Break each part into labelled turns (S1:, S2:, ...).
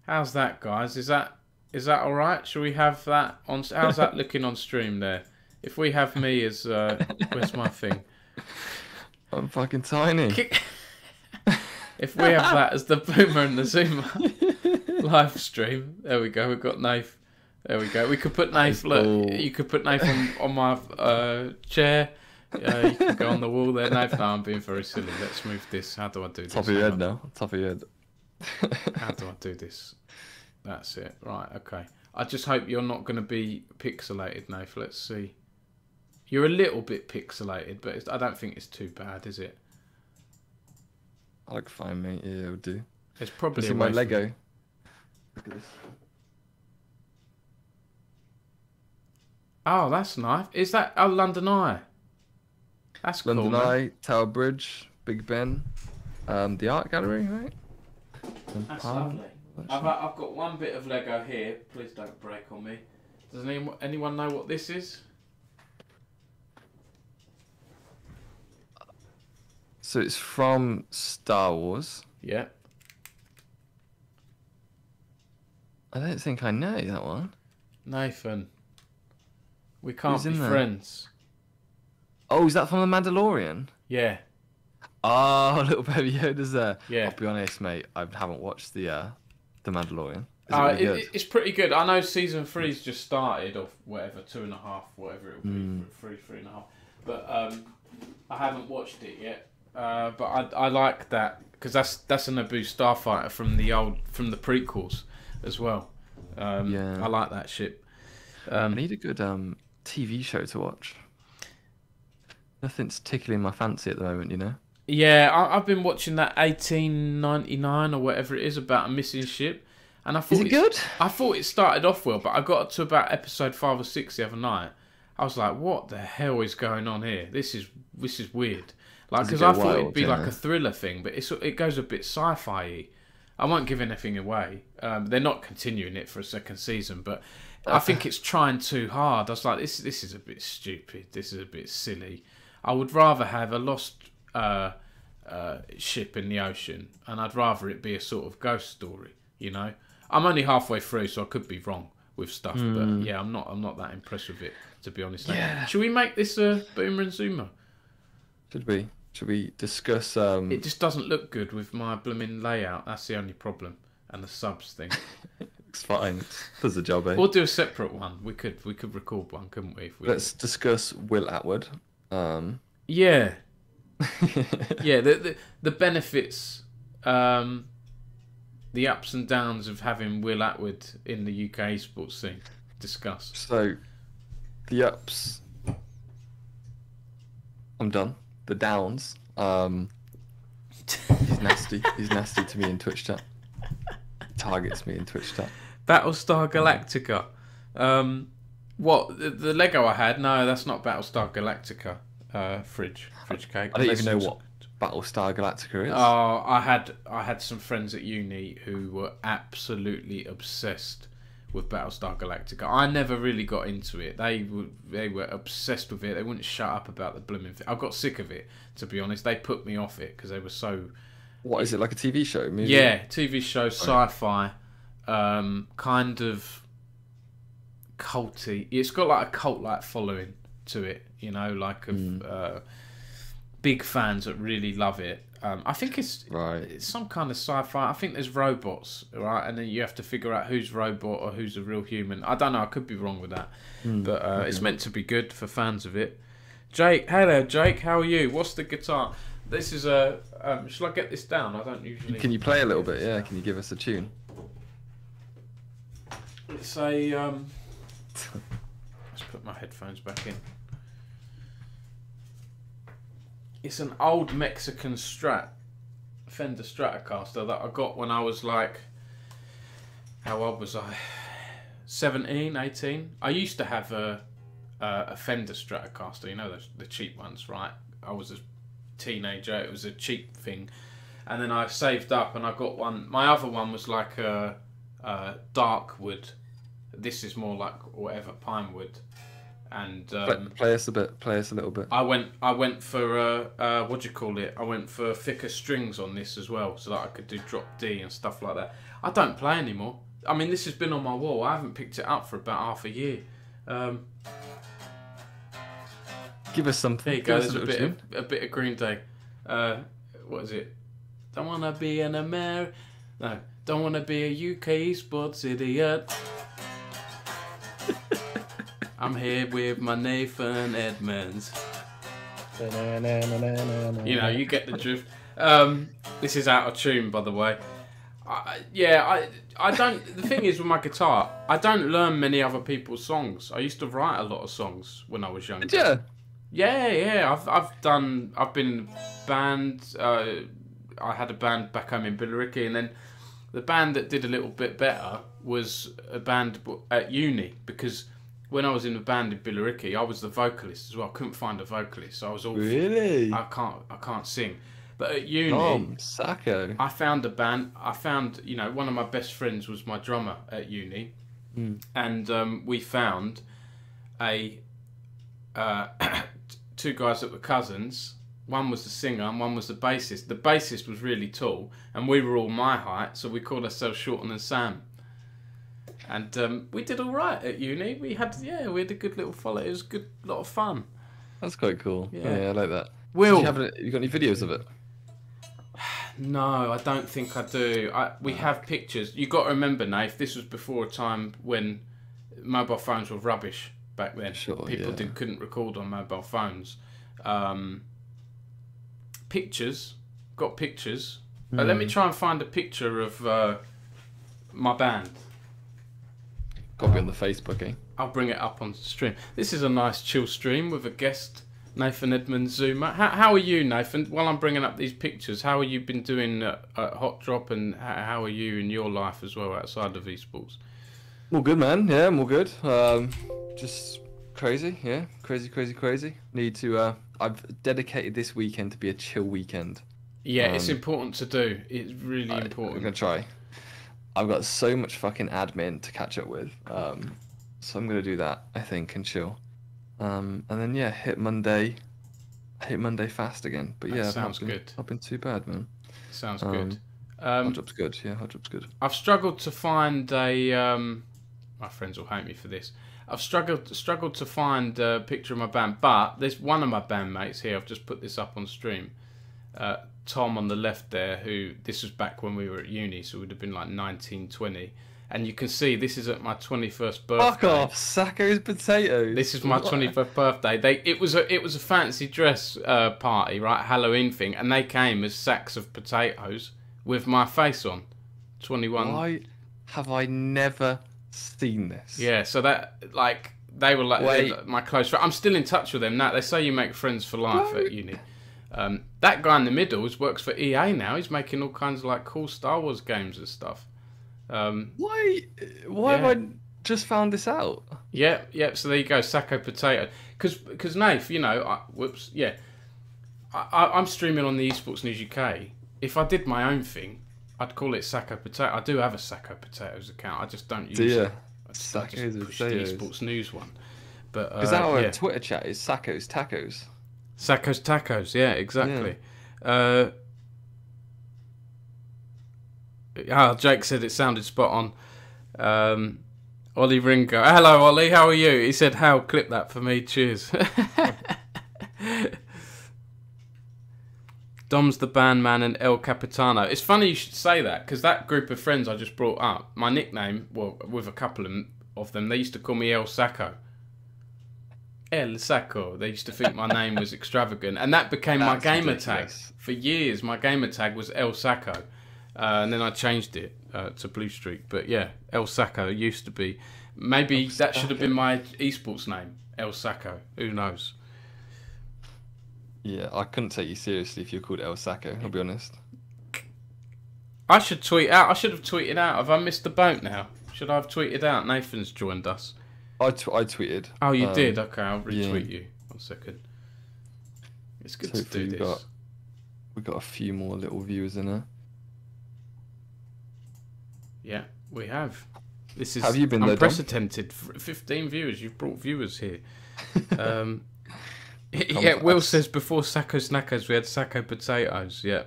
S1: How's that, guys? Is that all right? Shall we have that on? How's that looking on stream there? If we have me as where's my thing?
S2: I'm fucking tiny.
S1: If we have that as the Boomer and the Zoomer live stream, there we go. We've got Nath. There we go. We could put Nath. Look, you could put Nath on my chair. You can go on the wall there, Nath. No, I'm being very silly. Let's move this. How do I do this?
S2: Top of your head now. Top of your head.
S1: How do I do this? That's it. Right. Okay. I just hope you're not going to be pixelated, Nath. Let's see. You're a little bit pixelated, but I don't think it's too bad, is it?
S2: I look fine, mate. Yeah, it'll do.
S1: It's probably
S2: see my Lego. Look at this.
S1: Oh, that's nice. Is that London Eye? That's cool.
S2: London Eye, Tower Bridge, Big Ben, the art gallery, right?
S1: That's lovely. I've got one bit of Lego here. Please don't break on me. Does anyone know what this is?
S2: So it's from Star Wars.
S1: Yeah.
S2: I don't think I know that one.
S1: Nathan. We can't be friends.
S2: Oh, is that from The Mandalorian?
S1: Yeah.
S2: Oh, little baby Yoda's there.
S1: Yeah.
S2: I'll be honest, mate. I haven't watched the Mandalorian. Is it really good?
S1: It's pretty good. I know season 3's just started, or whatever, 2.5, whatever it'll be, 3.5. But I haven't watched it yet. But I like that because that's a Naboo starfighter from the prequels as well.
S2: Yeah.
S1: I like that ship.
S2: I need a good TV show to watch. Nothing's tickling my fancy at the moment, you know.
S1: Yeah, I've been watching that 1899 or whatever it is about a missing ship, and I thought
S2: is it good?
S1: I thought it started off well, but I got to about episode 5 or 6 the other night. I was like, "What the hell is going on here? This is weird." Like, because I thought it'd be like a thriller thing, but it goes a bit sci-fi-y. I won't give anything away. They're not continuing it for a second season, but I think it's trying too hard. I was like, this is a bit stupid. This is a bit silly. I would rather have a lost ship in the ocean, and I'd rather it be a sort of ghost story. You know, I'm only halfway through, so I could be wrong with stuff. But yeah, I'm not that impressed with it, to be honest.
S2: Yeah.
S1: Should we make this a Boomer and Zoomer?
S2: Should we? Should we discuss?
S1: It just doesn't look good with my blooming layout. That's the only problem, and the subs thing.
S2: It's fine. Does the job, eh?
S1: We'll do a separate one. We could record one, couldn't we?
S2: Let's discuss Will Atwood.
S1: Yeah. Yeah. The benefits, the ups and downs of having Will Atwood in the UK esports scene. Discuss.
S2: So, the ups. I'm done. The downs. He's nasty. He's nasty to me in Twitch chat. Targets me in Twitch chat.
S1: Battlestar Galactica. What the Lego I had? No, that's not Battlestar Galactica. Fridge cake.
S2: I don't even know what Battlestar Galactica is.
S1: Oh, I had some friends at uni who were absolutely obsessed with Battlestar Galactica. I never really got into it. They were obsessed with it. They wouldn't shut up about the blooming thing. I got sick of it, to be honest. They put me off it because they were so...
S2: What is it, like a TV show? Movie?
S1: Yeah, TV show, sci-fi, kind of culty. It's got like a cult-like following to it, you know, like of big fans that really love it. I think it's some kind of sci-fi. I think there's robots, right? And then you have to figure out who's robot or who's a real human. I don't know. I could be wrong with that. But it's meant to be good for fans of it. Jake, hello, Jake. How are you? What's the guitar? This is a... shall I get this down? I don't usually...
S2: Can you play a little bit? Yeah, can you give us a tune?
S1: It's a... Let's put my headphones back in. It's an old Mexican Strat, Fender Stratocaster that I got when I was like, how old was I? 17, 18. I used to have a Fender Stratocaster, you know, the cheap ones, right? I was a teenager, it was a cheap thing. And then I saved up and I got one. My other one was like a dark wood. This is more like whatever, pine wood. And
S2: play us a bit. Play us a little bit.
S1: I went for what do you call it? I went for thicker strings on this as well, so that I could do drop D and stuff like that. I don't play anymore. I mean, this has been on my wall. I haven't picked it up for about half a year.
S2: Give us something.
S1: There you go. There's a bit of Green Day. What is it? Don't wanna be an American. No, don't wanna be a UK esports idiot. I'm here with my Nathan Edmonds. You know, you get the drift. This is out of tune, by the way. I don't. The thing is with my guitar, I don't learn many other people's songs. I used to write a lot of songs when I was younger.
S2: Yeah.
S1: Yeah. I've been in a band. I had a band back home in Billericay, and then the band that did a little bit better was a band at uni, because when I was in the band in Billericay, I was the vocalist as well. I couldn't find a vocalist, so I was all
S2: really.
S1: I can't sing. But at uni,
S2: Sacco.
S1: I found a band. I found, you know, one of my best friends was my drummer at uni, and we found a two guys that were cousins. One was the singer and one was the bassist. The bassist was really tall, and we were all my height, so we called ourselves Shorten and Sam. And we did all right at uni. We had a good little follow. It was a good lot of fun.
S2: That's quite cool. Yeah, I like that.
S1: Will,
S2: you got any videos of it?
S1: No, I don't think I do. We have pictures. You got to remember, Nath, this was before a time when mobile phones were rubbish back then.
S2: Sure,
S1: People couldn't record on mobile phones. Pictures, got pictures. Let me try and find a picture of my band.
S2: Got to be on the Facebook, eh?
S1: I'll bring it up on the stream. This is a nice chill stream with a guest, Nathan Edmonds Zoomer. How are you, Nathan? While I'm bringing up these pictures, how have you been doing at Hot Drop, and how are you in your life as well outside of esports?
S2: All good, man. Yeah, I'm all good. Just crazy, yeah. Crazy. Need to... I've dedicated this weekend to be a chill weekend.
S1: Yeah, it's important to do. It's really important.
S2: I'm going to try. I've got so much fucking admin to catch up with. So I'm going to do that, I think, and chill. And then, yeah, hit Monday fast again. But yeah,
S1: sounds good.
S2: Not been too bad, man.
S1: Sounds good.
S2: Hot Drop's good. Yeah, Hot Drop's good.
S1: I've struggled to find a... my friends will hate me for this. I've struggled to find a picture of my band, but there's one of my bandmates here. I've just put this up on stream. Tom on the left there, who, this was back when we were at uni, so it would have been like 19, 20. And you can see this is at my 21st birthday.
S2: Fuck off, Sacco's potatoes.
S1: This is my 21st birthday. It was a fancy dress party, right? Halloween thing, and they came as sacks of potatoes with my face on. 21.
S2: Why have I never seen this?
S1: Yeah, so that, like, they were like my close friend. I'm still in touch with them now. They say you make friends for life at uni. That guy in the middle works for EA now. He's making all kinds of like cool Star Wars games and stuff.
S2: Why have I just found this out?
S1: Yeah. So there you go, Sacco Potato. Because Nath, you know, I'm streaming on the Esports News UK. If I did my own thing, I'd call it Sacco Potato. I do have a Sacco Potatoes account. I just don't use it. I just push the Esports News one. But
S2: because our Twitter chat is Sacco's Tacos.
S1: Sacco's Tacos, yeah, exactly. Jake said it sounded spot on. Ollie Ringo. Hello, Ollie, how are you? He said, Hal, clip that for me, cheers. Dom's the bandman and El Capitano. It's funny you should say that, because that group of friends I just brought up, my nickname, well, with a couple of them, they used to call me El Sacco. El Sacco. They used to think my name was extravagant, and that became my gamer tag. For years, my gamer tag was El Sacco, and then I changed it to Blue Streak. But yeah, El Sacco used to be. Maybe that should have been my esports name, El Sacco. Who knows?
S2: Yeah, I couldn't take you seriously if you're called El Sacco, I'll be honest.
S1: I should tweet out. I should have tweeted out. Have I missed the boat now? Should I have tweeted out? Nathan's joined us.
S2: I tweeted.
S1: Oh, you did? Okay, I'll retweet you. 1 second. It's good to do this.
S2: We've got a few more little viewers in there.
S1: Yeah, we have. This is
S2: Have you been
S1: unprecedented. 15 viewers. You've brought viewers here. Yeah, Will says before Sacco Snackers we had Sacco Potatoes. Yeah.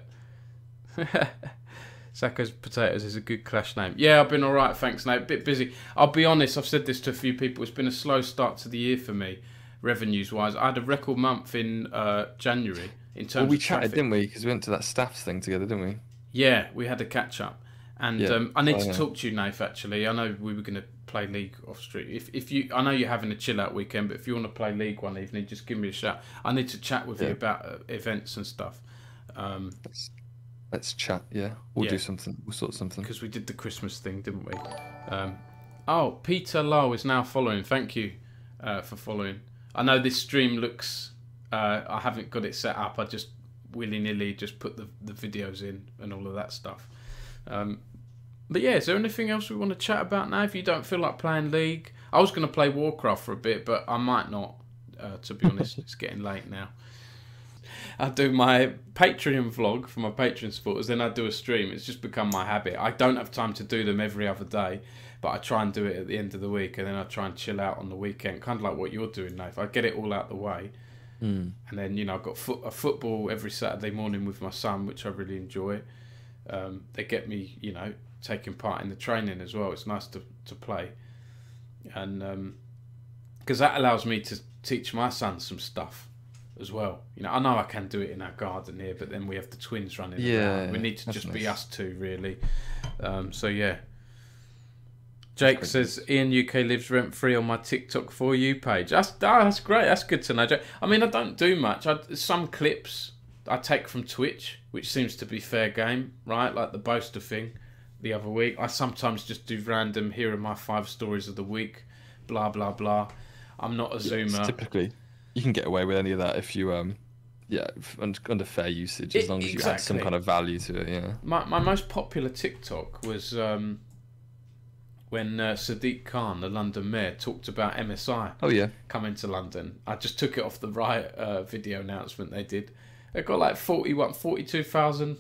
S1: Sacco's Potatoes is a good Clash name. Yeah, I've been alright, thanks, Nate. A bit busy. I'll be honest, I've said this to a few people. It's been a slow start to the year for me, revenues-wise. I had a record month in January in terms of
S2: we
S1: traffic.
S2: chatted, didn't we? Because we went to that staffs thing together, didn't we?
S1: Yeah, we had a catch-up. And
S2: Yeah.
S1: I need to talk to you, Nath, actually. I know we were going to play League off-street. If you, I know you're having a chill-out weekend, but if you want to play League one evening, just give me a shout. I need to chat with you about events and stuff.
S2: Let's chat, yeah. We'll do something. We'll sort something.
S1: Because we did the Christmas thing, didn't we? Oh, Peter Lowe is now following. Thank you for following. I know this stream looks... I haven't got it set up. I just willy-nilly just put the videos in and all of that stuff. But yeah, is there anything else we want to chat about now? If you don't feel like playing League... I was going to play Warcraft for a bit, but I might not, to be honest. It's getting late now. I do my Patreon vlog for my Patreon supporters, then I do a stream. It's just become my habit. I don't have time to do them every other day, but I try and do it at the end of the week, and then I try and chill out on the weekend, kind of like what you're doing, Nath. I get it all out the way, and then, you know, I've got a football every Saturday morning with my son, which I really enjoy. They get me, you know, taking part in the training as well. It's nice to play, and because that allows me to teach my son some stuff as well. You know, I know I can do it in our garden here, but then we have the twins running around. We need to just be us two, really. So yeah. Jake says Ian UK lives rent free on my TikTok for you page. That's great. That's good to know, Jake. I mean, I don't do much. Some clips I take from Twitch, which seems to be fair game, right? Like the Boaster thing the other week. I sometimes just do random. Here are my 5 stories of the week. Blah blah blah. I'm not a zoomer.
S2: Typically, you can get away with any of that if you under fair usage, as long as you add some kind of value to it. Yeah.
S1: My most popular TikTok was when Sadiq Khan, the London mayor, talked about MSI.
S2: Oh yeah.
S1: Coming to London. I just took it off the Riot video announcement they did. It got like 42,000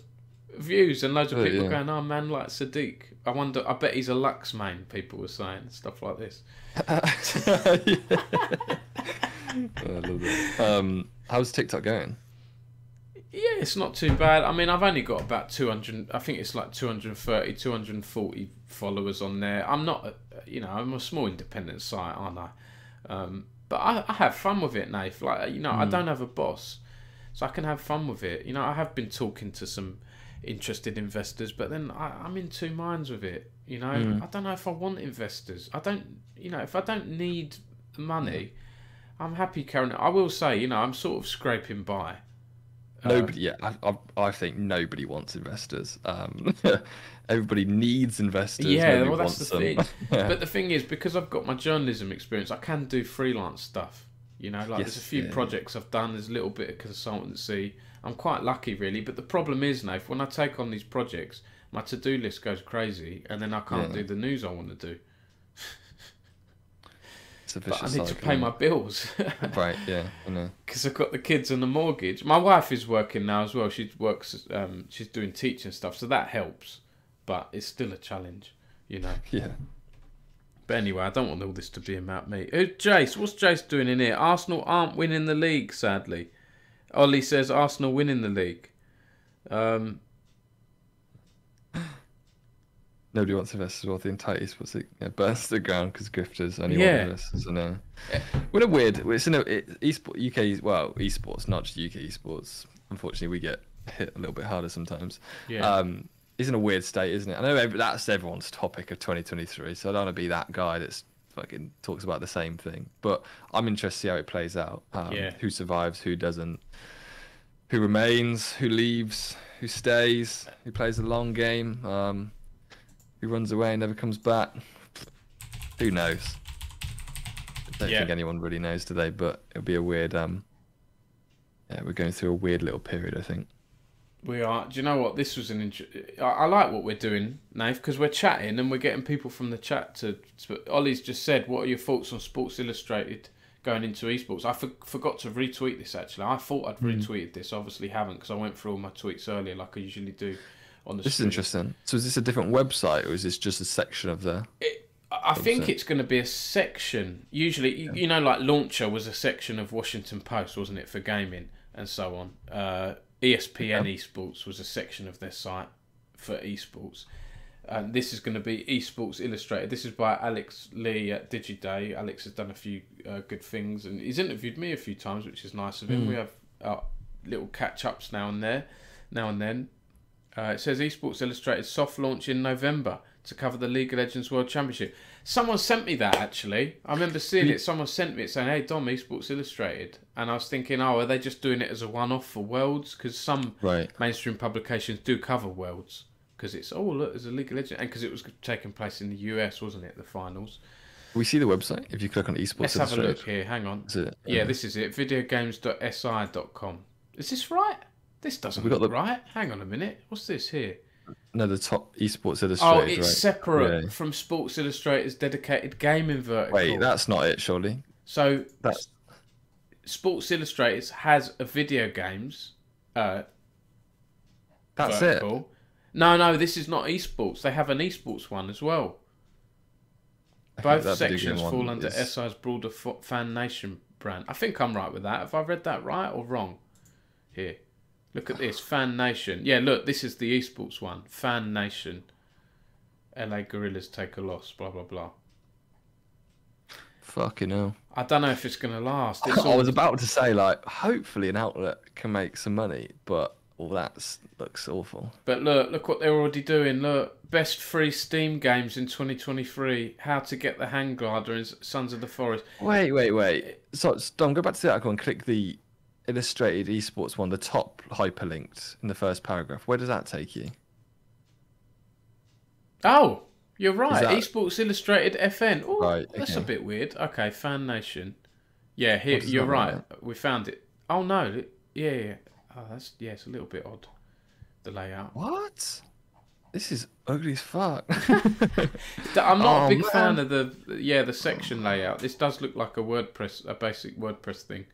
S1: views, and loads of people going, "Oh man, like Sadiq." I bet he's a Lux main. People were saying stuff like this.
S2: I love it. How's TikTok going?
S1: Yeah, it's not too bad. I mean, I've only got about 200. I think it's like 230, 240 followers on there. I'm not, you know, I'm a small independent site, aren't I? But I have fun with it, Nath. Like, you know, I don't have a boss, so I can have fun with it. You know, I have been talking to some interested investors, but then I'm in two minds with it. You know, I don't know if I want investors. I don't, you know, if I don't need money, I'm happy carrying it. I will say, you know, I'm sort of scraping by.
S2: Nobody, I think nobody wants investors. Everybody needs investors.
S1: Yeah, well, that's the thing. But the thing is, because I've got my journalism experience, I can do freelance stuff. You know, like there's a few projects I've done. There's a little bit of consultancy. I'm quite lucky, really. But the problem is, Nath, when I take on these projects, my to-do list goes crazy, and then I can't do the news I want to do. But I need to pay my bills.
S2: Right, yeah, I know.
S1: Because I've got the kids and the mortgage. My wife is working now as well. She works, she's doing teaching stuff, so that helps. But it's still a challenge, you know.
S2: Yeah.
S1: But anyway, I don't want all this to be about me. Jace, what's Jace doing in here? Arsenal aren't winning the league, sadly. Ollie says Arsenal winning the league.
S2: Nobody wants investors. Well, the entire esports league burns to the ground because grifters only want investors. And we're in a weird. It's in esports UK. Well, esports, not just UK esports. Unfortunately, we get hit a little bit harder sometimes.
S1: Yeah.
S2: It's in a weird state, isn't it? I know that's everyone's topic of 2023, so I don't want to be that guy that's fucking talks about the same thing. But I'm interested to see how it plays out. Who survives, who doesn't, who remains, who leaves, who stays, who plays the long game, who runs away and never comes back. Who knows? I don't think anyone really knows today, but it'll be a weird. We're going through a weird little period, I think.
S1: We are. Do you know what? This was I like what we're doing, Nath, because we're chatting and we're getting people from the chat to. Ollie's just said, "What are your thoughts on Sports Illustrated going into esports?" I forgot to retweet this actually. I thought I'd retweeted this. Obviously, haven't because I went through all my tweets earlier, like I usually do on the.
S2: This is interesting. So, is this a different website or is this just a section of the?
S1: I think it's going to be a section. Usually, you know, like Launcher was a section of Washington Post, wasn't it, for gaming and so on. ESPN Esports was a section of their site for esports. This is going to be Esports Illustrated. This is by Alex Lee at DigiDay. Alex has done a few good things, and he's interviewed me a few times, which is nice of him. We have little catch-ups now and then. It says Esports Illustrated soft launch in November to cover the League of Legends World Championship. Someone sent me that, actually. I remember seeing it. Someone sent me it saying, "Hey, Dom, Esports Illustrated." And I was thinking, oh, are they just doing it as a one-off for Worlds? Because some mainstream publications do cover Worlds. Because it's, oh, look, there's a League of Legends. And because it was taking place in the US, wasn't it, the finals?
S2: We see the website if you click on Esports
S1: Let's
S2: Illustrated.
S1: have a look here. Hang on.
S2: Is it?
S1: Yeah, this is it. Videogames.si.com. Is this right? This doesn't look right. Hang on a minute. What's this here?
S2: No, the top Esports Illustrated.
S1: Oh, it's separate from Sports Illustrated's dedicated gaming vertical.
S2: Wait, that's not it, surely.
S1: So, Sports Illustrated has a video games
S2: that's
S1: vertical.
S2: it.
S1: No, this is not esports. They have an esports one as well. Both sections fall under SI's broader Fan Nation brand. I think I'm right with that. Have I read that right or wrong? Here. Look at this. Fan Nation. Yeah, look, this is the esports one. Fan Nation. LA Gorillas take a loss. Blah, blah, blah.
S2: Fucking hell.
S1: I don't know if it's going to last.
S2: I was about to say, like, hopefully an outlet can make some money, but all that looks awful. But
S1: look what they're already doing. Look, best free Steam games in 2023. How to get the Hang Glider in Sons of the Forest.
S2: Wait. So, Dom, go back to the article and click the Illustrated Esports one, the top hyperlinked in the first paragraph. Where does that take you?
S1: Oh, you're right. Esports Illustrated FN. Oh,
S2: right, okay.
S1: That's a bit weird. Okay, Fan Nation. Yeah, here you're right. We found it. Oh no, yeah. Oh, it's a little bit odd. The layout.
S2: What? This is ugly as fuck.
S1: I'm not a big fan of the section layout. This does look like a basic WordPress thing.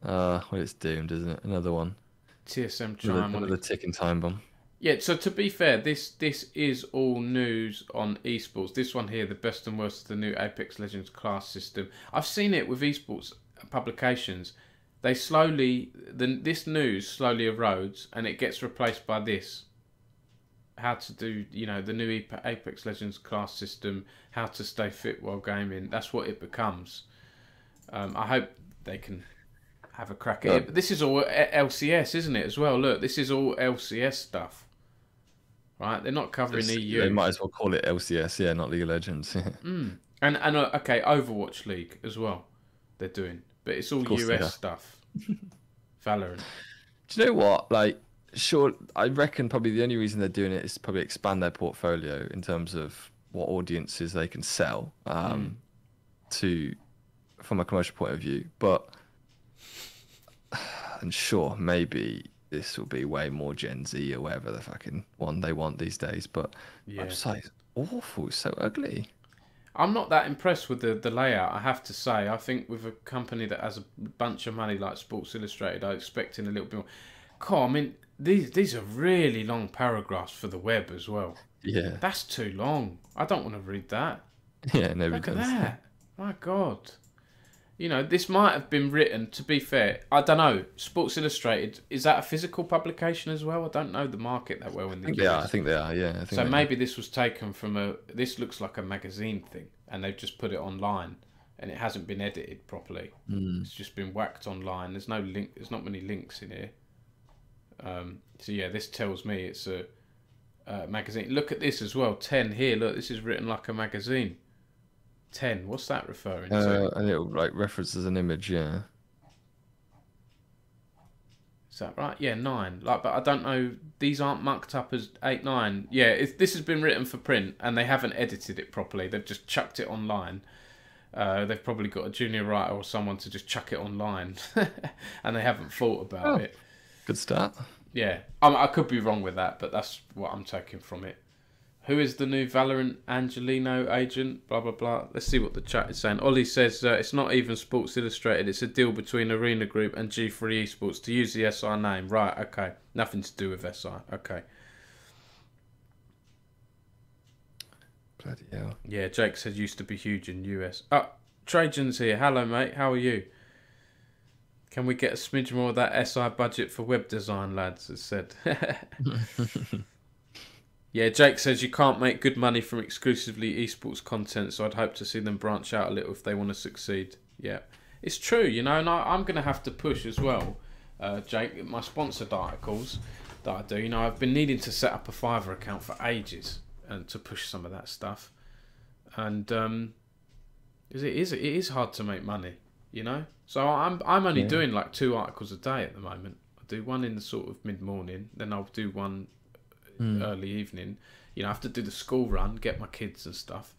S2: Well, it's doomed, isn't it? Another one.
S1: TSM Chime.
S2: Another ticking time bomb.
S1: Yeah, so to be fair, this is all news on esports. This one here, the best and worst of the new Apex Legends class system. I've seen it with esports publications. This news slowly erodes and it gets replaced by this. How to do, the new Apex Legends class system, how to stay fit while gaming. That's what it becomes. I hope they can have a crack at it. But this is all LCS, isn't it, as well? Look, this is all LCS stuff. Right? They're not covering EU.
S2: They might as well call it LCS, yeah, not League of Legends.
S1: And okay, Overwatch League as well. They're doing. But it's all US stuff. Valorant.
S2: Do you know what? Like, sure, I reckon probably the only reason they're doing it is probably expand their portfolio in terms of what audiences they can sell to, from a commercial point of view. But, and sure, maybe this will be way more Gen Z or whatever the fucking one they want these days. But I'm just like, it's awful. It's so ugly.
S1: I'm not that impressed with the layout, I have to say. I think with a company that has a bunch of money like Sports Illustrated, I'm expecting a little bit more. Cool, I mean, these are really long paragraphs for the web as well.
S2: Yeah.
S1: That's too long. I don't want to read that.
S2: Yeah, nobody does.
S1: Look at that. My God. This might have been written, to be fair, I don't know, Sports Illustrated, is that a physical publication as well? I don't know the market that well in the US.
S2: I think they are, yeah.
S1: So maybe this was taken from this looks like a magazine thing, and they've just put it online, and it hasn't been edited properly. It's just been whacked online. There's no link, there's not many links in here. So yeah, this tells me it's a magazine. Look at this as well, 10 here, look, this is written like a magazine. 10, what's that referring to?
S2: And it'll references an image, yeah.
S1: Is that right? Yeah, 9. But I don't know, these aren't mucked up as 8, 9. Yeah, this has been written for print and they haven't edited it properly. They've just chucked it online. They've probably got a junior writer or someone to just chuck it online. And they haven't thought about it.
S2: Good start.
S1: Yeah, I could be wrong with that, but that's what I'm taking from it. Who is the new Valorant Angelino agent? Blah, blah, blah. Let's see what the chat is saying. Ollie says it's not even Sports Illustrated. It's a deal between Arena Group and G3 Esports to use the SI name. Right, okay. Nothing to do with SI. Okay.
S2: Bloody hell.
S1: Yeah, Jake said used to be huge in US. Trajan's here. Hello, mate. How are you? Can we get a smidge more of that SI budget for web design, lads? As said. Yeah, Jake says you can't make good money from exclusively esports content, so I'd hope to see them branch out a little if they want to succeed. Yeah, it's true, you know, and I'm going to have to push as well, Jake, my sponsored articles that I do. You know, I've been needing to set up a Fiverr account for ages and to push some of that stuff. And it is hard to make money, you know. So I'm only doing like 2 articles a day at the moment. I do one in the sort of mid-morning, then I'll do one early evening. You know, I have to do the school run, get my kids and stuff.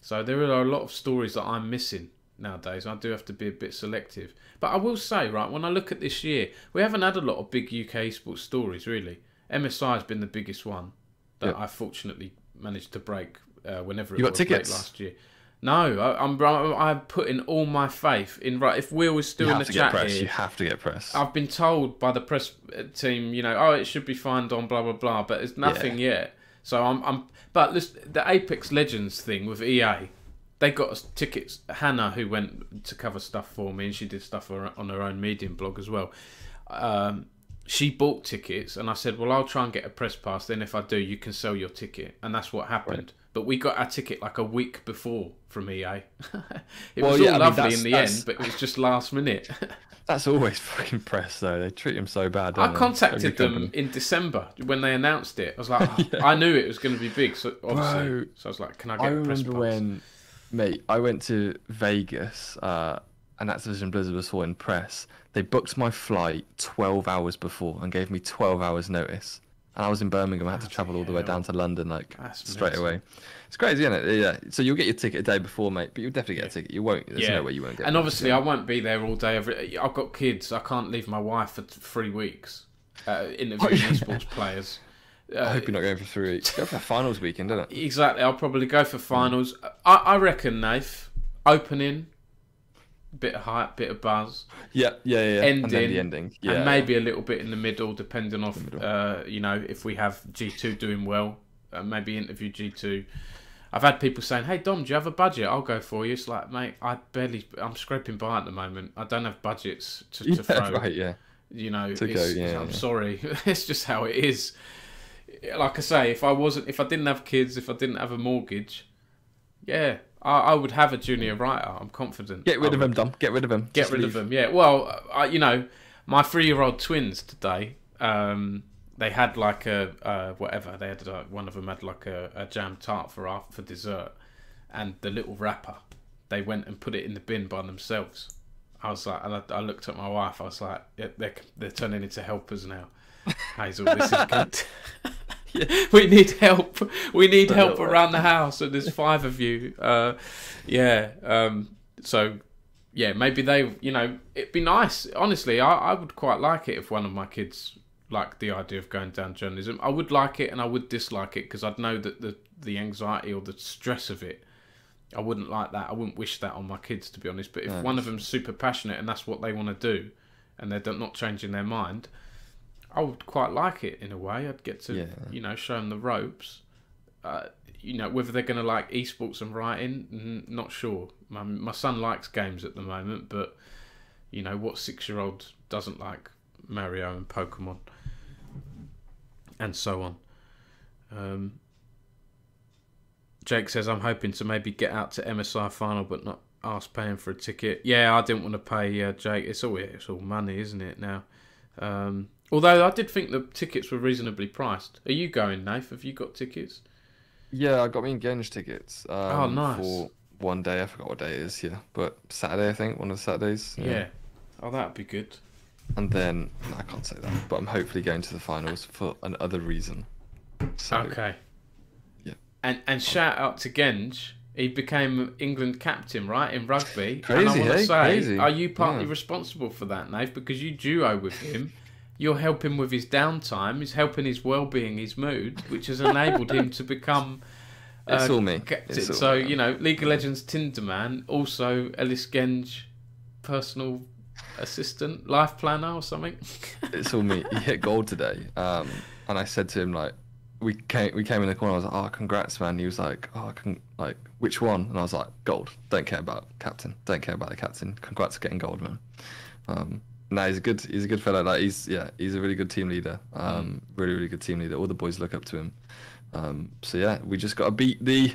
S1: So there are a lot of stories that I'm missing nowadays. I do have to be a bit selective. But I will say, right, when I look at this year, we haven't had a lot of big UK esports stories, really. MSI has been the biggest one that I fortunately managed to break whenever it was late last year. No, I'm putting all my faith in. Right, if Will is still in the chat here,
S2: you have to get press.
S1: I've been told by the press team, you know, oh, it should be fined on blah blah blah, but it's nothing yet. So but the Apex Legends thing with EA, they got us tickets. Hannah, who went to cover stuff for me, and she did stuff on her own Medium blog as well. She bought tickets, and I said, well, I'll try and get a press pass. Then if I do, you can sell your ticket, and that's what happened. Right. But we got our ticket like a week before from EA. It was all lovely in the end, but it was just last minute.
S2: That's always fucking press, though. They treat them so bad.
S1: I contacted them in December when they announced it. I was like, I knew it was going to be big, so obviously. Bro, so I was like, can I get a press pass?
S2: I remember when, mate, I went to Vegas, and Activision Blizzard was for in press. They booked my flight 12 hours before and gave me 12 hours notice. And I was in Birmingham. I had to travel all the way down to London, like, straight away. It's crazy, isn't it? Yeah. So you'll get your ticket a day before, mate, but you'll definitely get a ticket. You won't. There's no way you won't get.
S1: And obviously, I won't be there all day. I've got kids. I can't leave my wife for 3 weeks interviewing esports players.
S2: I hope you're not going for 3 weeks. Go for finals weekend, isn't it?
S1: Exactly. I'll probably go for finals. I reckon, Nath, opening, bit of hype, bit of buzz.
S2: Yeah.
S1: Ending,
S2: and then the ending. Yeah,
S1: and maybe a little bit in the middle, depending on, you know, if we have G2 doing well, maybe interview G2. I've had people saying, hey, Dom, do you have a budget? I'll go for you. It's like, mate, I'm scraping by at the moment. I don't have budgets to throw.
S2: Right, yeah.
S1: You know, I'm sorry. It's just how it is. Like I say, if I didn't have kids, if I didn't have a mortgage, I would have a junior writer. I'm confident.
S2: Get rid of him, Dom. Get rid of him.
S1: Get rid of him. Yeah. Well, you know, my 3-year-old twins today. They had like a whatever. They had one of them had like a jam tart for dessert, and the little wrapper. They went and put it in the bin by themselves. I was like, and I looked at my wife. I was like, they're turning into helpers now. Hazel, this is good. We need help. We need help around the house, and there's 5 of you. So, yeah, maybe they, you know, it'd be nice. Honestly, I would quite like it if one of my kids liked the idea of going down journalism. I would like it and I would dislike it because I'd know that the anxiety or the stress of it, I wouldn't like that. I wouldn't wish that on my kids, to be honest. But if one of them's super passionate and that's what they want to do, and they're not changing their mind, I would quite like it in a way. I'd get to, you know, show them the ropes. You know, whether they're going to like esports and writing, not sure. My son likes games at the moment, but, you know, what 6-year-old doesn't like Mario and Pokemon? And so on. Jake says, I'm hoping to maybe get out to MSI final, but not ask paying for a ticket. Yeah, I didn't want to pay, Jake. It's all money, isn't it, now? Although I did think the tickets were reasonably priced. Are you going, Nath? Have you got tickets?
S2: Yeah, I got me engaged tickets.
S1: Oh, nice.
S2: For one day. I forgot what day it is, but Saturday, I think, one of the Saturdays.
S1: Yeah. Oh, that'd be good.
S2: And then, no, I can't say that, but I'm hopefully going to the finals for another reason. So,
S1: okay.
S2: Yeah.
S1: And shout out to Genge. He became England captain, right, in rugby.
S2: Crazy,
S1: and I want to say,
S2: crazy.
S1: Are you partly responsible for that, Nath? Because you duo with him. You're helping with his downtime. He's helping his well-being, his mood, which has enabled him to become...
S2: it's all me.
S1: It's all so, you know, League of Legends Tinder man, also Ellis Genge, personal assistant, life planner or something.
S2: It's all me. He hit gold today. And I said to him, like, we came in the corner. I was like, "Oh, congrats, man!" He was like, "Oh, like which one?" And I was like, "Gold. Don't care about captain. Don't care about the captain. Congrats for getting gold, man." No, he's a good fellow. Like he's a really good team leader. Really good team leader. All the boys look up to him. So yeah, we just got to beat the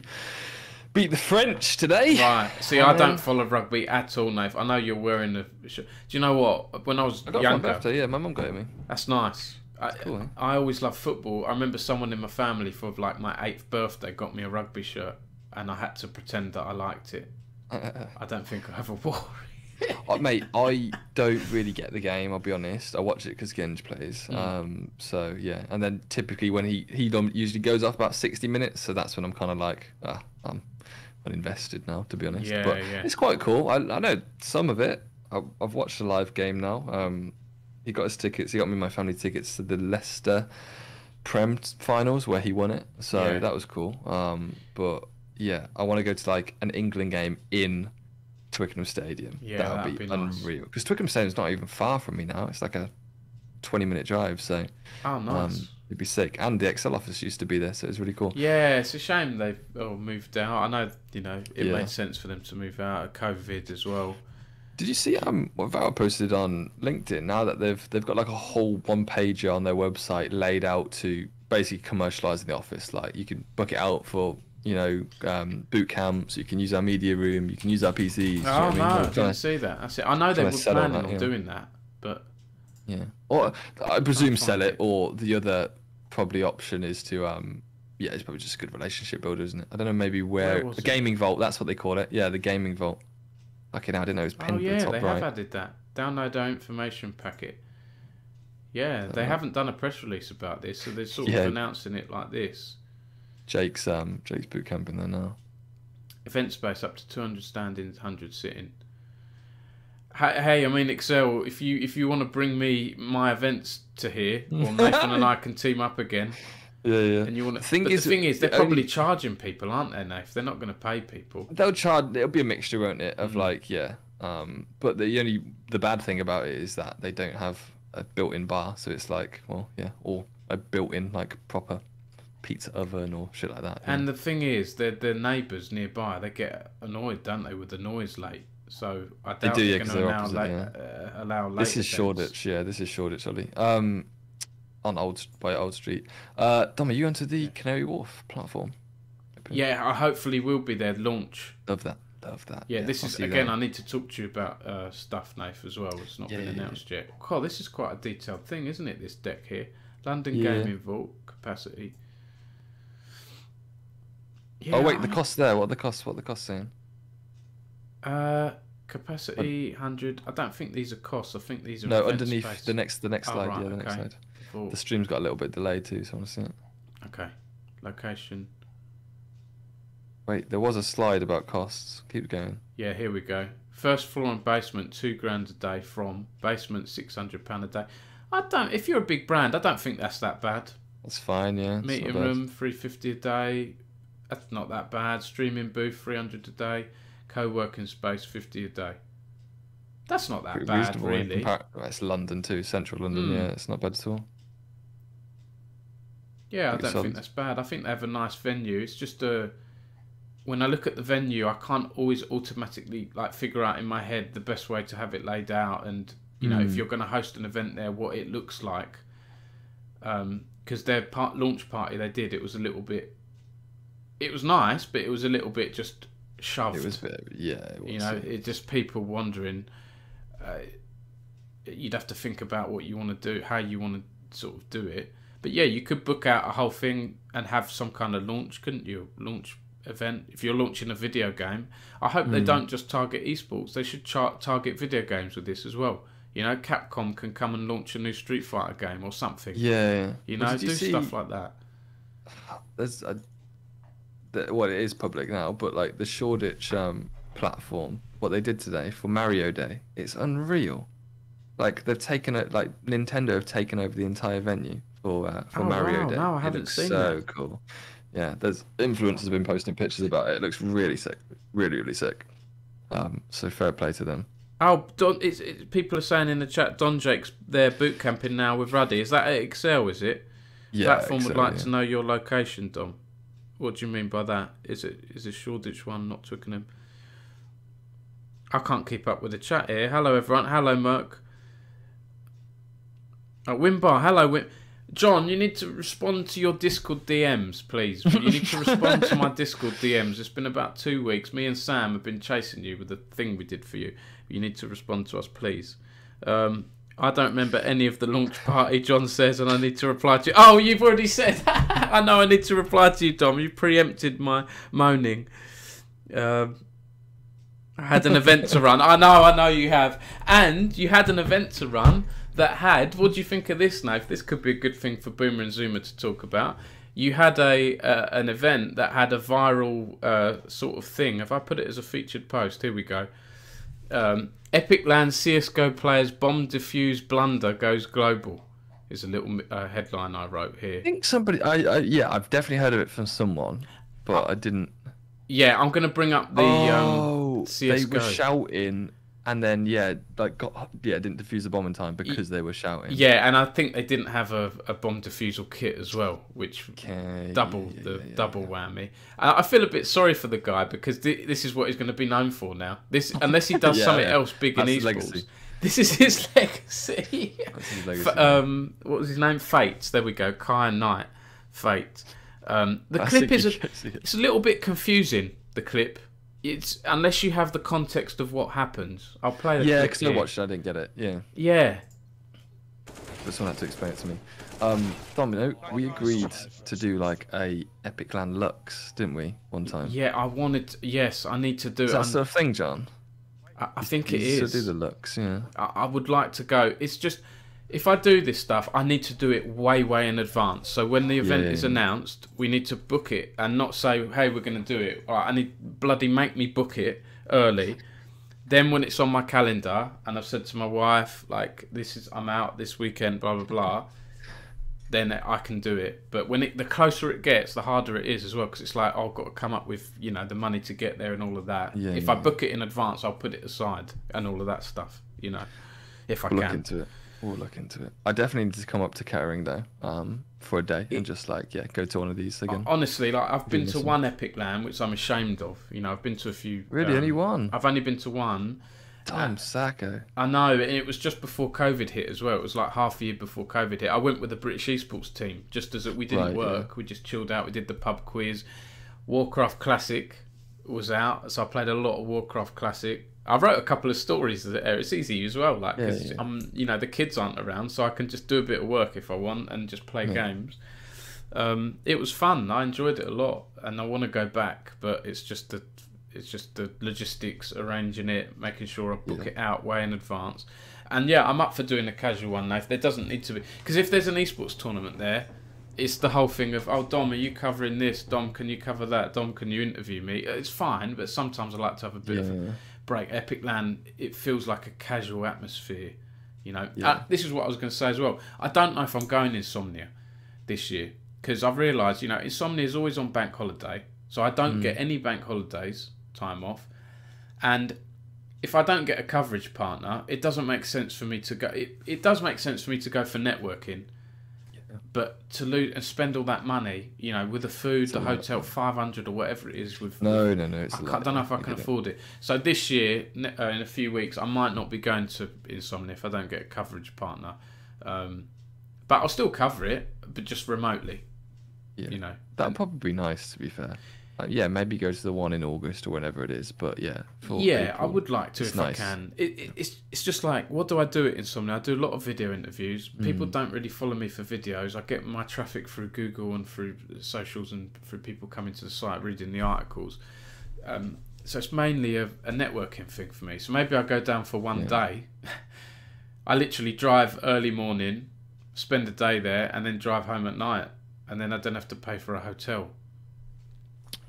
S2: French today.
S1: Right. See, I don't follow rugby at all, Nate. I know you're wearing the shirt. Do you know what? When I was
S2: I got
S1: younger,
S2: my birthday. Yeah, my mum got it me.
S1: that's nice.
S2: Cool, eh?
S1: I always loved football. I remember someone in my family for like my 8th birthday got me a rugby shirt, and I had to pretend that I liked it. I don't think I ever wore it.
S2: Mate, I don't really get the game. I'll be honest. I watch it because Genge plays. So yeah, and then typically when he usually goes off about 60 minutes, so that's when I'm kind of like, I'm uninvested now, to be honest.
S1: Yeah,
S2: but
S1: yeah.
S2: it's quite cool. I know some of it. I've watched a live game now. He got his tickets. He got me my family tickets to the Leicester Prem finals where he won it. So that was cool. But yeah, I want to go to like an England game in Twickenham Stadium.
S1: Yeah,
S2: that'd be
S1: nice.
S2: unreal. Because Twickenham Stadium's not even far from me now. It's like a 20-minute drive. So
S1: Nice.
S2: it'd be sick. And the Excel office used to be there, so it was really cool.
S1: Yeah, it's a shame they've moved out. I know, it made sense for them to move out of COVID as well.
S2: Did you see what Valorant posted on LinkedIn? Now that they've got like a whole one-pager on their website laid out to basically commercialize the office. Like you can book it out for boot camps. You can use our media room. You can use our PCs.
S1: Oh no, I didn't see that. That's it. I know they were planning on doing that, but
S2: yeah. Or I presume sell it, or the other probably option is to it's probably just a good relationship builder, isn't it? I don't know, maybe where the gaming vault. That's what they call it. Yeah, the gaming vault. Fucking hell, I didn't know it was pinned to the top right.
S1: They have added that. Download our information packet. Yeah, they haven't done a press release about this, so they're sort of announcing it like this.
S2: Jake's boot camp in there now.
S1: Event space up to 200 standing, 100 sitting. Hey, I mean, Excel, if you want to bring me my events to here, or Nathan and I can team up again.
S2: Yeah.
S1: And you want to, the thing is, they're probably charging people, aren't they, Nath? They're not going to pay people.
S2: They'll charge. It'll be a mixture, won't it? Of but the bad thing about it is that they don't have a built-in bar, so it's like, or a built-in like proper pizza oven or shit like that.
S1: And the thing is, their neighbours nearby, they get annoyed, don't they, with the noise late. So I doubt they're going to allow late.
S2: This is Shoreditch, This is Shoreditch, Ollie. On Old Street. Dom, are you onto the Canary Wharf platform?
S1: Yeah, I hopefully will be there. Launch.
S2: Love that.
S1: Yeah, this is again. I need to talk to you about stuff, Nath, as well. It's not been announced yet. Oh, this is quite a detailed thing, isn't it? This deck here, London Gaming Vault capacity.
S2: Yeah, oh wait, the cost there. What the cost saying?
S1: Capacity 100. I don't think these are costs. I think these are
S2: underneath
S1: space.
S2: the next slide.
S1: Right,
S2: the next slide.
S1: Vault.
S2: The stream's got a little bit delayed too, so I want to see it.
S1: Okay, location.
S2: Wait, there was a slide about costs. Keep going.
S1: Yeah, here we go. First floor and basement, £2,000 a day from basement, £600 a day. If you're a big brand, I don't think that's that bad.
S2: That's fine, yeah.
S1: Meeting room, £350 a day. That's not that bad. Streaming booth, £300 a day. Co-working space, £50 a day. That's not that bad, really.
S2: It's London too, central London. Yeah, it's not bad at all.
S1: Yeah, I don't think that's bad. I think they have a nice venue. It's just when I look at the venue, I can't always automatically figure out in my head the best way to have it laid out, and if you're going to host an event there, what it looks like. Because their launch party they did, it was a little bit. It was nice, but it was a little bit just shoved.
S2: It was a bit,
S1: it's just people wondering. You'd have to think about what you want to do, how you want to sort of do it. But yeah, you could book out a whole thing and have some kind of launch, couldn't you? Launch event. If you're launching a video game, I hope they don't just target esports. They should target video games with this as well. Capcom can come and launch a new Street Fighter game or something.
S2: Yeah.
S1: Do stuff like that.
S2: There's it is public now, but like the Shoreditch platform, what they did today for Mario Day, it's unreal. Like they've taken it, like Nintendo have taken over the entire venue for Mario Day.
S1: No, I haven't seen
S2: so
S1: that.
S2: Cool. Yeah, there's influencers have been posting pictures about it. It looks really sick, really sick. So fair play to them.
S1: Oh, people are saying in the chat, Don Jake's there boot camping now with Ruddy. Is that at Excel? Is it? Platform would like to know your location, Dom. What do you mean by that? Is it Shoreditch one, not Twickenham? I can't keep up with the chat here. Hello, everyone. Hello, Merc. Wimbar. Hello, John, you need to respond to your Discord DMs, please. You need to respond to my Discord DMs. It's been about 2 weeks. Me and Sam have been chasing you with the thing we did for you. You need to respond to us, please. I don't remember any of the launch party, John says, and I need to reply to you. Oh, you've already said. I know I need to reply to you, Dom. You preempted my moaning. I had an event to run. I know you have. And you had an event to run that had, what do you think of this, Nave? This could be a good thing for Boomer and Zoomer to talk about. You had an event that had a viral sort of thing. Have I put it as a featured post? Here we go. Epic Land CSGO players bomb defuse blunder goes global. Is a little headline I wrote here.
S2: I think somebody, yeah, I've definitely heard of it from someone, but I didn't.
S1: Yeah, I'm gonna bring up the CSGO.
S2: They were shouting, and then didn't defuse the bomb in time because they were shouting.
S1: Yeah, and I think they didn't have a bomb defusal kit as well, which double whammy. I feel a bit sorry for the guy because this is what he's going to be known for now. This, unless he does something else big in esports. This is his legacy. That's his legacy. What was his name? Fate. There we go. Kai Knight. Fate. The clip is it's a little bit confusing. The clip. It's unless you have the context of what happens. I'll play the clip.
S2: Yeah, because I watched it, I didn't get it. Yeah.
S1: Yeah.
S2: But someone had to explain it to me. Domino, we agreed to do like a Epic Land Lux, didn't we? One time.
S1: Yeah, I wanted. Yes, I need to do it.
S2: Is that still a thing, John?
S1: I think it is.
S2: To do the Lux, yeah.
S1: I would like to go. It's just if I do this stuff, I need to do it way in advance. So when the event is announced, we need to book it and not say, "Hey, we're going to do it." All right, I need bloody make me book it early. Then when it's on my calendar and I've said to my wife, like, I'm out this weekend, blah blah blah, then I can do it. But when the closer it gets, the harder it is as well, because it's like, I've got to come up with the money to get there and all of that. Yeah, if I book it in advance, I'll put it aside and all of that stuff. If I can.
S2: Look into it. We'll look into it. I definitely need to come up to Kettering though, for a day and just go to one of these again.
S1: Honestly, I've been to one Epic Land, which I'm ashamed of. I've been to a few.
S2: Really, only one?
S1: I've only been to one.
S2: Damn, Sacco.
S1: I know, and it was just before COVID hit as well. It was like half a year before COVID hit. I went with the British Esports team, just as we didn't work. Yeah. We just chilled out. We did the pub quiz. Warcraft Classic was out, so I played a lot of Warcraft Classic. I wrote a couple of stories there. It's easy as well, because the kids aren't around, so I can just do a bit of work if I want and just play games. It was fun. I enjoyed it a lot, and I want to go back, but it's just the logistics, arranging it, making sure I book it out way in advance. And I'm up for doing a casual one now. There doesn't need to be, because if there's an esports tournament there, it's the whole thing of, oh, Dom, are you covering this? Dom, can you cover that? Dom, can you interview me? It's fine, but sometimes I like to have a bit of a break. Epic Land, it feels like a casual atmosphere. This is what I was going to say as well. I don't know if I'm going Insomnia this year, because I've realised, Insomnia is always on bank holiday, so I don't get any bank holidays time off, and if I don't get a coverage partner, it doesn't make sense for me to go. It does make sense for me to go for networking, but to lose and spend all that money, with the food, the hotel, 500 or whatever it is. With
S2: no, I
S1: don't know if I can afford it. So this year, in a few weeks, I might not be going to Insomnia if I don't get a coverage partner. But I'll still cover it, but just remotely.
S2: Yeah, that'd probably be nice, to be fair. Maybe go to the one in August or whenever it is, but for April,
S1: I would like to if I can. It's just like, what do I do at Insomnia? I do a lot of video interviews. People don't really follow me for videos. I get my traffic through Google and through socials and through people coming to the site, reading the articles. So it's mainly a networking thing for me. So maybe I go down for one day. I literally drive early morning, spend a day there, and then drive home at night. And then I don't have to pay for a hotel.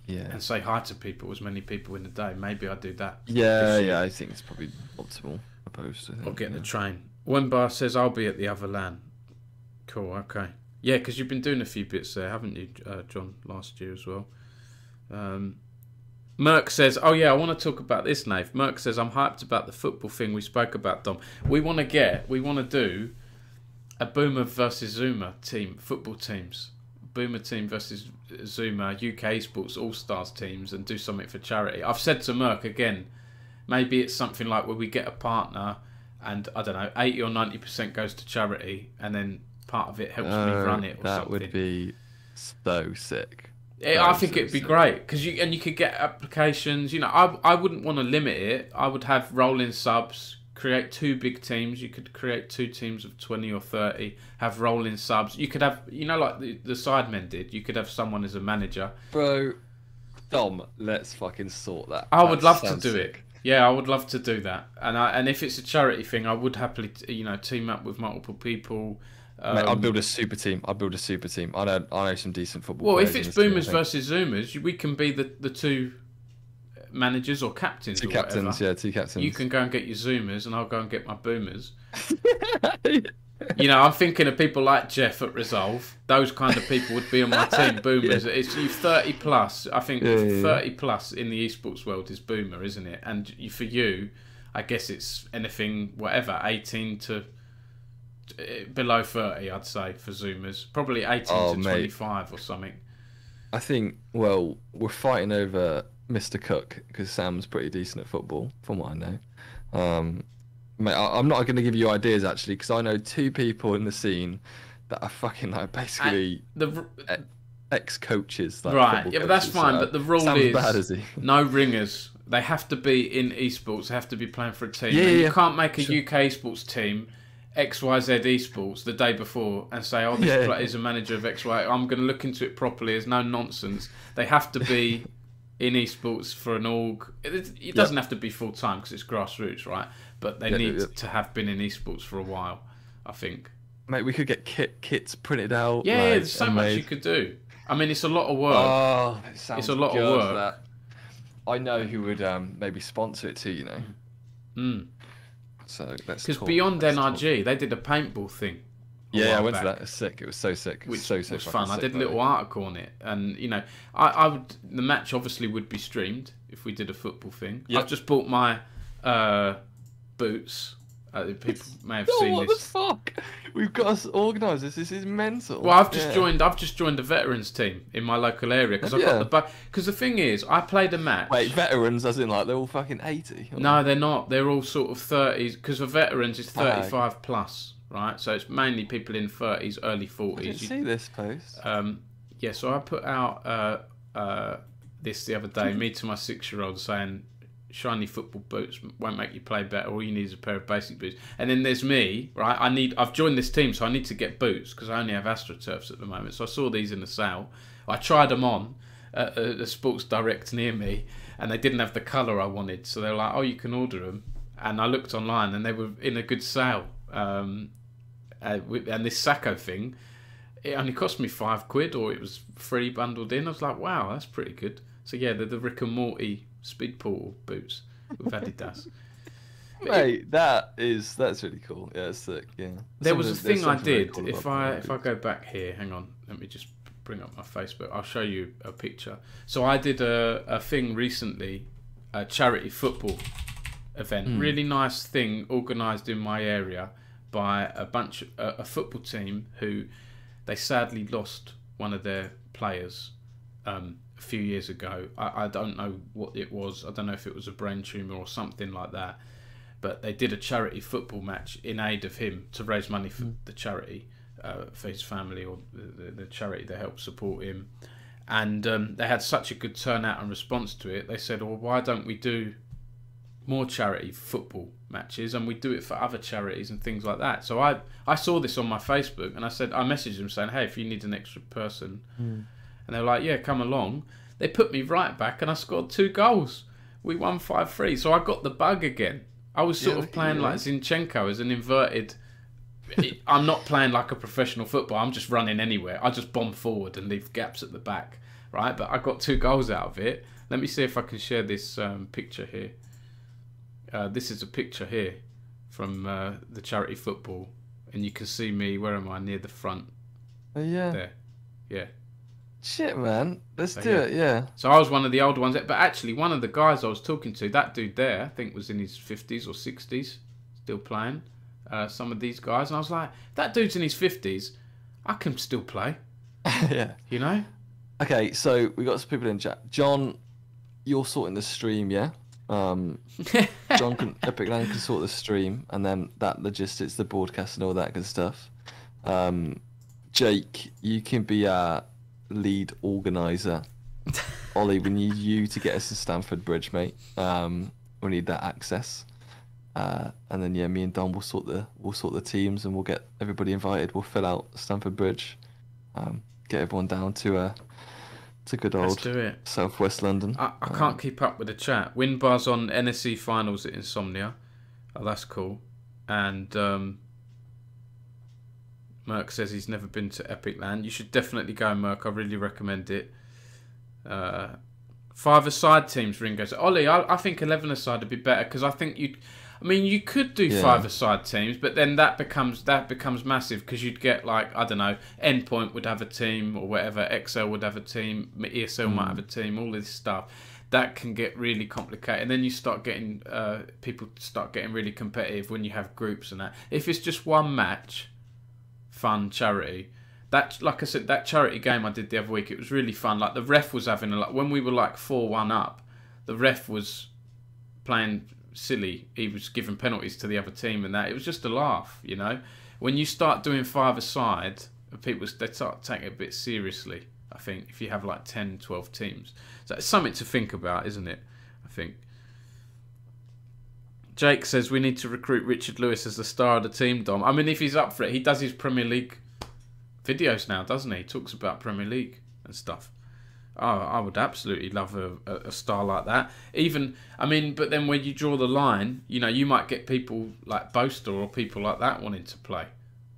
S1: And say hi to people, as many people in a day. Maybe I do that.
S2: I think it's probably optimal.
S1: Or get the train. Wembar says I'll be at the other LAN. Cool, okay. Yeah, because you've been doing a few bits there, haven't you, John, last year as well. Merck says, oh yeah, I want to talk about this, Nave. Merck says, I'm hyped about the football thing we spoke about, Dom. We want to do a Boomer versus Zuma team, football teams. Boomer team versus Zuma, UK Esports All-Stars teams, and do something for charity. I've said to Merck again, maybe it's something like where we get a partner and, I don't know, 80 or 90% goes to charity, and then part of it helps me run it or
S2: that
S1: something.
S2: Would be so sick.
S1: I think it'd be great, because you could get applications. You know, I wouldn't want to limit it. I would have rolling subs, create 2 big teams. You could create 2 teams of 20 or 30, have rolling subs. You could have, you know, like the Sidemen did, you could have someone as a manager.
S2: Bro, Dom, let's fucking sort that.
S1: I would love to do it. Yeah, I would love to do that. And if it's a charity thing, I would happily, you know, team up with multiple people.
S2: Mate, I'll build a super team. I know some decent football players.
S1: Well, if it's Boomers versus Zoomers, we can be the 2 managers or captains.
S2: 2 captains, yeah, 2 captains.
S1: You can go and get your Zoomers, and I'll go and get my Boomers. You know, I'm thinking of people like Jeff at Resolve. Those kind of people would be on my team. Boomers. Yeah. It's you 30 plus. I think 30 plus in the esports world is Boomer, isn't it? And for you, I guess it's anything, whatever, 18 to below 30, I'd say, for Zoomers. Probably 18 to 25 or something.
S2: I think, well, we're fighting over Mr. Cooke because Sam's pretty decent at football, from what I know. Mate, I'm not going to give you ideas, actually, because I know 2 people in the scene that are fucking, like, basically ex-coaches. Like,
S1: right, yeah, but that's fine, but the rule
S2: Sam's bad, is he?
S1: No ringers. They have to be in esports. They have to be playing for a team.
S2: Yeah,
S1: you can't make a UK esports team XYZ Esports the day before and say, oh, this player is a manager of XY. I'm going to look into it properly. There's no nonsense. They have to be in esports for an org. It doesn't have to be full time because it's grassroots, right? But they need to have been in esports for a while, I think.
S2: Mate, we could get kits printed out.
S1: Yeah, there's so much you could do. I mean, it's a lot of work.
S2: Oh,
S1: it's a lot of work.
S2: That. I know who would maybe sponsor it too, you know.
S1: Mm.
S2: So
S1: because beyond NRG, they did a paintball thing.
S2: Yeah, I went to that. It was sick. It was so sick. It was so
S1: was fun. I did a little article on it, and you know, I would. The match obviously would be streamed if we did a football thing. Yep. I've just bought my boots. People may have seen
S2: what
S1: this.
S2: What the fuck? We've got to organise this. This is mental.
S1: Well, I've just joined the veterans team in my local area because I've got the. Because the thing is, I played a match.
S2: Wait, veterans as in like they're all fucking 80?
S1: No, they're not. They're all sort of 30s. Because for veterans, it's 35 plus, right? So it's mainly people in 30s, early 40s.
S2: I didn't see this post.
S1: Yeah, so I put out this the other day. Me to my 6-year-old saying, shiny football boots won't make you play better. All you need is a pair of basic boots. And then there's me, right? I've joined this team, so I need to get boots because I only have AstroTurfs at the moment. So I saw these in the sale. I tried them on at a Sports Direct near me, and they didn't have the colour I wanted. So they were like, "Oh, you can order them." And I looked online, and they were in a good sale. And this Sacco thing, it only cost me £5, or it was free bundled in. I was like, "Wow, that's pretty good." So yeah, they're the Rick and Morty Speed Portal boots with Adidas.
S2: Mate, that's really cool. Yeah, it's sick. Yeah.
S1: There was a thing I did. Cool if I go back here, hang on, let me just bring up my Facebook. I'll show you a picture. So I did a thing recently, a charity football event. Really nice thing organised in my area by a football team who they sadly lost one of their players. A few years ago. I don't know what it was. I don't know if it was a brain tumour or something like that. But they did a charity football match in aid of him to raise money for the charity, for his family or the charity that helped support him. And they had such a good turnout and response to it. They said, well, why don't we do more charity football matches and we do it for other charities and things like that. So I saw this on my Facebook and I messaged them saying, hey, if you need an extra person. And they were like, yeah, come along. They put me right back and I scored 2 goals. We won 5-3. So I got the bug again. I was sort of playing like Zinchenko as an inverted... I'm not playing like a professional football. I'm just running anywhere. I just bomb forward and leave gaps at the back. Right? But I got 2 goals out of it. Let me see if I can share this picture here. This is a picture here from the charity football. And you can see me, where am I? Near the front.
S2: Oh, yeah.
S1: There. Yeah.
S2: Shit, man. Let's do it, yeah.
S1: So I was one of the older ones. But actually, one of the guys I was talking to, that dude there, I think was in his 50s or 60s, still playing. some of these guys, and I was like, that dude's in his 50s. I can still play.
S2: Yeah.
S1: You know?
S2: Okay, so we got some people in chat. John, you're sorting the stream, yeah? Epic Land can sort the stream, and then that logistics, the broadcast, and all that good stuff. Jake, you can be our lead organizer. Ollie, we need you to get us to Stamford Bridge, mate. We need that access. And then yeah, me and Don will sort the teams, and we'll get everybody invited. We'll fill out Stamford Bridge, get everyone down to good old Southwest London.
S1: I can't keep up with the chat. Winbar's on NSC finals at Insomnia. Oh, that's cool. And Merc says he's never been to Epic Land. You should definitely go, Merc. I really recommend it. 5-a-side teams, Ringo. So, Ollie, I think 11-a-side would be better, because I think you could do 5-a-side teams, but then that becomes massive, because you'd get, like, I don't know, Endpoint would have a team or whatever, XL would have a team, ESL might have a team, all this stuff. That can get really complicated, and then you start getting people start getting really competitive when you have groups and that. If it's just one match, fun charity. That, like I said, that charity game I did the other week, it was really fun. Like, the ref was having when we were like 4-1 up, the ref was playing silly. He was giving penalties to the other team and that. It was just a laugh, you know. When you start doing 5-a-side, people, they start taking it a bit seriously, I think, if you have like 10, 12 teams. So it's something to think about, isn't it? I think. Jake says we need to recruit Richard Lewis as the star of the team, Dom. I mean, if he's up for it, he does his Premier League videos now, doesn't he? He talks about Premier League and stuff. Oh, I would absolutely love a star like that. Even, I mean, but then when you draw the line, you know, you might get people like Boaster or people like that wanting to play,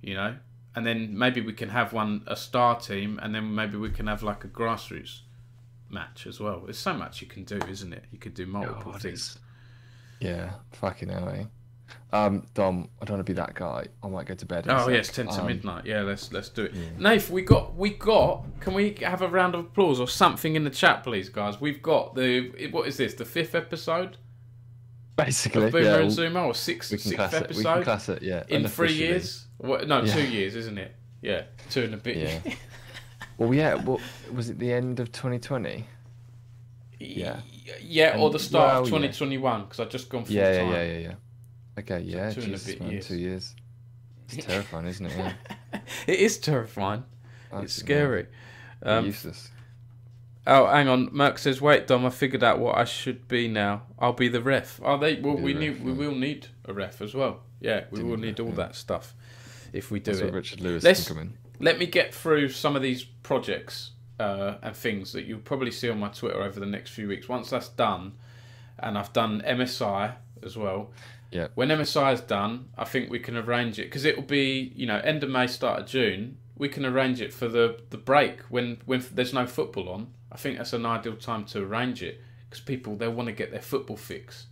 S1: you know? And then maybe we can have a star team, and then maybe we can have like a grassroots match as well. There's so much you can do, isn't it? You could do multiple things.
S2: Yeah, fucking hell, eh? Dom, I don't want to be that guy. I might go to bed.
S1: Oh yes, 10 to midnight. Yeah, let's do it. Yeah. Nath, we got. Can we have a round of applause or something in the chat, please, guys? We've got what is this? The 5th episode?
S2: Basically,
S1: of Boomer and Zuma, or sixth episode?
S2: We can class it, yeah.
S1: In 3 years? No, 2 years, isn't it? Yeah, 2 and a bit.
S2: Yeah. Well, yeah. Well, was it the end of 2020? Yeah.
S1: Yeah, or the start of 2021? Because I've just gone full time.
S2: Yeah. Okay, yeah, so 2 and a bit years. 2 years. It's terrifying, isn't it? Yeah.
S1: It is terrifying. It's scary.
S2: Useless.
S1: Oh, hang on. Merc says, "Wait, Dom, I figured out what I should be now. I'll be the ref." Oh, we will need a ref as well. Yeah, we will need all that stuff if we do it.
S2: Richard Lewis can come in.
S1: Let me get through some of these projects and things that you'll probably see on my Twitter over the next few weeks. Once that's done, and I've done MSI as well.
S2: Yeah.
S1: When MSI is done, I think we can arrange it, because it will be, you know, end of May, start of June. We can arrange it for the break when there's no football on. I think that's an ideal time to arrange it, because people, they'll want to get their football fix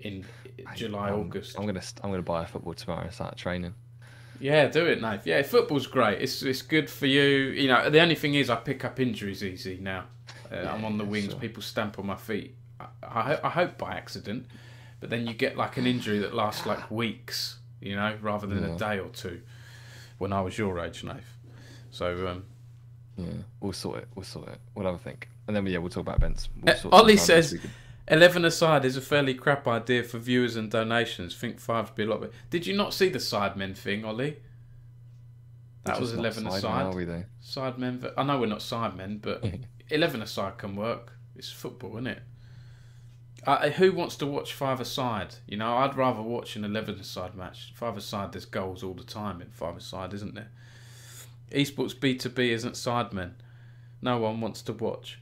S1: in July, August.
S2: I'm gonna buy a football tomorrow and start training.
S1: Yeah, do it, Nate. Yeah, football's great. It's good for you. You know, the only thing is I pick up injuries easy now. I'm on the wings. Sure. People stamp on my feet. I hope by accident. But then you get like an injury that lasts like weeks, you know, rather than a day or two. When I was your age, Nath. So
S2: yeah, we'll sort it. We'll have a think, and then we'll talk about events.
S1: Ollie says 11-a-side is a fairly crap idea for viewers and donations. Think 5 would be a lot better. Did you not see the Sidemen thing, Ollie? That was 11-a-side.
S2: Are we though?
S1: Sidemen. I know we're not Sidemen, but 11-a-side can work. It's football, isn't it? Who wants to watch 5-a-side? You know, I'd rather watch an 11-a-side match. 5-a-side, there's goals all the time in 5-a-side, isn't there? Esports B2B isn't Sidemen. No one wants to watch.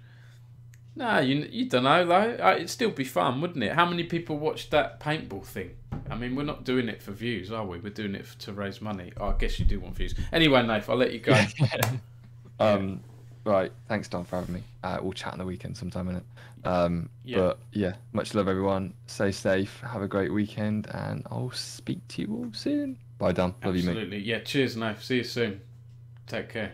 S1: No, you don't know, though. It'd still be fun, wouldn't it? How many people watched that paintball thing? I mean, we're not doing it for views, are we? We're doing it to raise money. Oh, I guess you do want views. Anyway, Nath, I'll let you go.
S2: Right, thanks, Don, for having me. We'll chat on the weekend sometime, innit? But yeah, much love, everyone. Stay safe, have a great weekend, and I'll speak to you all soon. Bye, Don. Love you, mate.
S1: Absolutely. Yeah, cheers, Nath. See you soon. Take care.